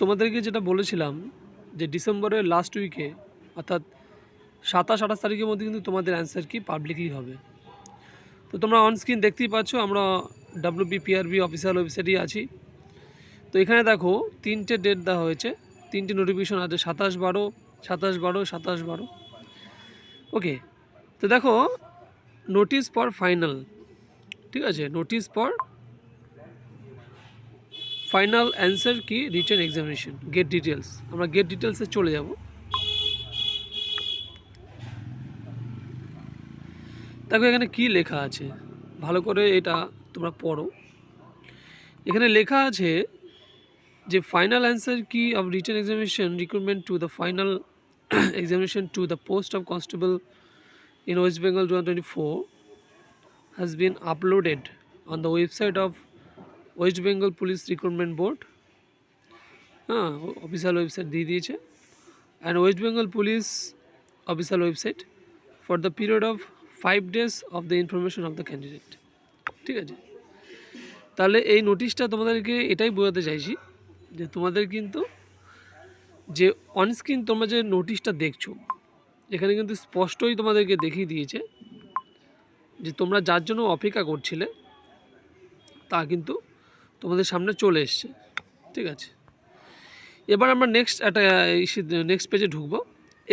তোমাদেরকে যেটা বলেছিলাম যে ডিসেম্বরের লাস্ট উইকে অর্থাৎ 27-28 তারিখের মধ্যে কিন্তু তোমাদের অ্যান্সার কি পাবলিকলি হবে। তো তোমরা অনস্ক্রিন দেখতেই পাচ্ছ, আমরা WBPRB অফিসিয়াল ওয়েবসাইটেই আছি। তো এখানে দেখো 3টে ডেট দেওয়া হয়েছে, 3টে নোটিফিকেশন আছে, 27/12, 27/12, 27/12। ওকে, তো দেখো নোটিশ ফর ফাইনাল, ঠিক আছে, নোটিশ ফর ফাইনাল অ্যান্সার কি রিটেন এক্সামিনেশন গেট ডিটেলস। আমরা গেট ডিটেলসে চলে যাব। দেখো এখানে কি লেখা আছে, ভালো করে এটা তোমরা পড়ো। এখানে লেখা আছে যে ফাইনাল অ্যান্সার কি of written examination recruitment to the final examination to the post of constable in West Bengal 2024 has been uploaded on the website of West Bengal Police Recruitment Board. Official website দিয়ে দিয়েছে, and West Bengal Police official website for the period of 5 days of the information of the candidate. ঠিক আছে, তাহলে এই নোটিশটা তোমাদেরকে এটাই বোঝাতে চাইছি যে তোমাদের কিন্তু যে অনস্ক্রিন তোমরা যে নোটিশটা দেখছো এখানে কিন্তু স্পষ্টই তোমাদেরকে দেখিয়ে দিয়েছে যে তোমরা যার জন্য অপেক্ষা করছিলে তা কিন্তু তোমাদের সামনে চলে এসছে। ঠিক আছে, এবার আমরা নেক্সট পেজে ঢুকবো।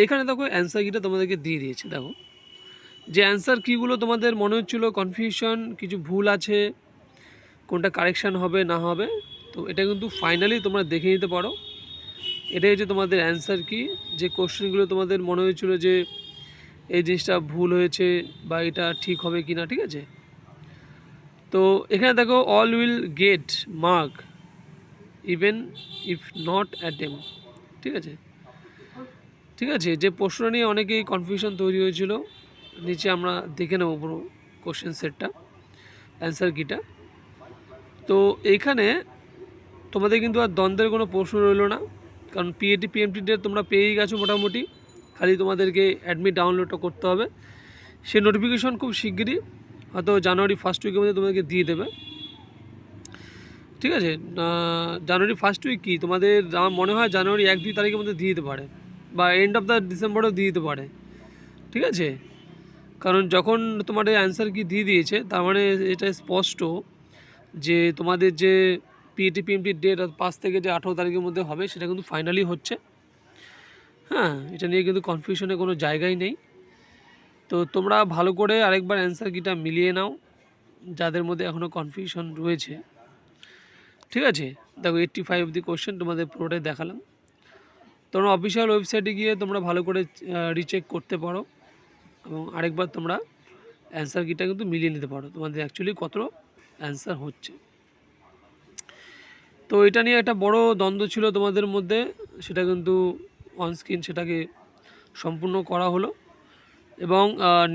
এখানে দেখো অ্যান্সার কিটা তোমাদেরকে দিয়ে দিয়েছে। দেখো যে অ্যান্সার কিগুলো তোমাদের মনে হচ্ছিলো কনফিউশন, কিছু ভুল আছে, কোনটা কারেকশান হবে না হবে, তো এটা কিন্তু ফাইনালি তোমরা দেখে নিতে পারো। এটাই হচ্ছে তোমাদের অ্যান্সার কি, যে কোশ্চেনগুলো তোমাদের মনে হয়েছিল যে এই জিনিসটা ভুল হয়েছে বা এটা ঠিক হবে কি না। ঠিক আছে, তো এখানে দেখো all will get mark even if not attempt. ঠিক আছে, ঠিক আছে, যে প্রশ্ন নিয়ে অনেকেই কনফিউশন তৈরি হয়েছিল, নিচে আমরা দেখে নেব পুরো কোশ্চেন সেটটা, অ্যান্সার কিটা। তো এইখানে তোমাদের কিন্তু আর দ্বন্দ্বের কোনো প্রশ্ন রইল না, কারণ PAT PMT ডেট তোমরা পেয়েই গেছো মোটামুটি, খালি তোমাদেরকে অ্যাডমিট ডাউনলোডটা করতে হবে। সেই নোটিফিকেশন খুব শিগগিরই হয়তো জানুয়ারি ফার্স্ট উইকের মধ্যে তোমাদেরকে দিয়ে দেবে। ঠিক আছে, জানুয়ারি ফার্স্ট উইক কি তোমাদের আমার মনে হয় জানুয়ারি 1-2 তারিখের মধ্যে দিয়ে দিতে পারে, বা এন্ড অফ দ্য ডিসেম্বরেও দিয়ে দিতে পারে। ঠিক আছে, কারণ যখন তোমাদের অ্যান্সার কি দিয়ে দিয়েছে তার মানে এটা স্পষ্ট যে তোমাদের যে PAT PMT ডেট 5 থেকে যে 18 তারিখের মধ্যে হবে সেটা কিন্তু ফাইনালি হচ্ছে। হ্যাঁ, এটা নিয়ে কিন্তু কনফিউশনের কোনো জায়গাই নেই। তো তোমরা ভালো করে আরেকবার অ্যান্সার কিটা মিলিয়ে নাও যাদের মধ্যে এখনও কনফিউশন রয়েছে। ঠিক আছে, দেখো 85 অব দি কোশ্চেন তোমাদের পুরোটাই দেখালাম। তোমরা অফিসিয়াল ওয়েবসাইটে গিয়ে তোমরা ভালো করে রিচেক করতে পারো এবং আরেকবার তোমরা অ্যান্সার কিটা কিন্তু মিলিয়ে নিতে পারো তোমাদের অ্যাকচুয়ালি কত অ্যান্সার হচ্ছে। তো এটা নিয়ে একটা বড় দ্বন্দ্ব ছিল তোমাদের মধ্যে, সেটা কিন্তু অনস্ক্রিন সেটাকে সম্পূর্ণ করা হলো। এবং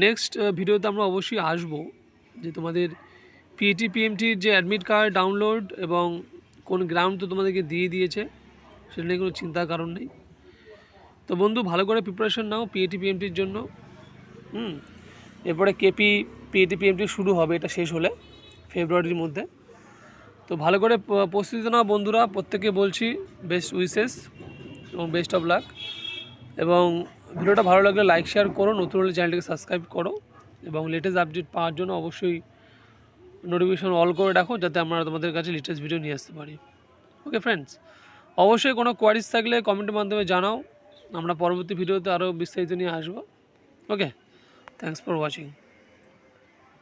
নেক্সট ভিডিওতে আমরা অবশ্যই আসবো যে তোমাদের PAT PMTর যে অ্যাডমিট কার্ড ডাউনলোড এবং কোন গ্রাউন্ড তো তোমাদেরকে দিয়ে দিয়েছে, সেটা নিয়ে কোনো চিন্তার কারণ নেই। তো বন্ধু ভালো করে প্রিপারেশন নাও PAT PMTর জন্য। এরপরে PAT PMT শুরু হবে, এটা শেষ হলে ফেব্রুয়ারির মধ্যে। তো ভালো করে প্রস্তুতি নাও বন্ধুরা, প্রত্যেকে বলছি বেস্ট উইশেস এবং বেস্ট অফ লাক। এবং ভিডিওটা ভালো লাগলে লাইক শেয়ার করো, নতুন হলে চ্যানেলটিকে সাবস্ক্রাইব করো এবং লেটেস্ট আপডেট পাওয়ার জন্য অবশ্যই নোটিফিকেশন অল করে রাখো, যাতে আমরা তোমাদের কাছে লেটেস্ট ভিডিও নিয়ে আসতে পারি। ওকে ফ্রেন্ডস, অবশ্যই কোনো কোয়ারিজ থাকলে কমেন্টের মাধ্যমে জানাও, আমরা পরবর্তী ভিডিওতে আরও বিস্তারিত নিয়ে আসবো। ওকে, থ্যাংকস ফর ওয়াচিং।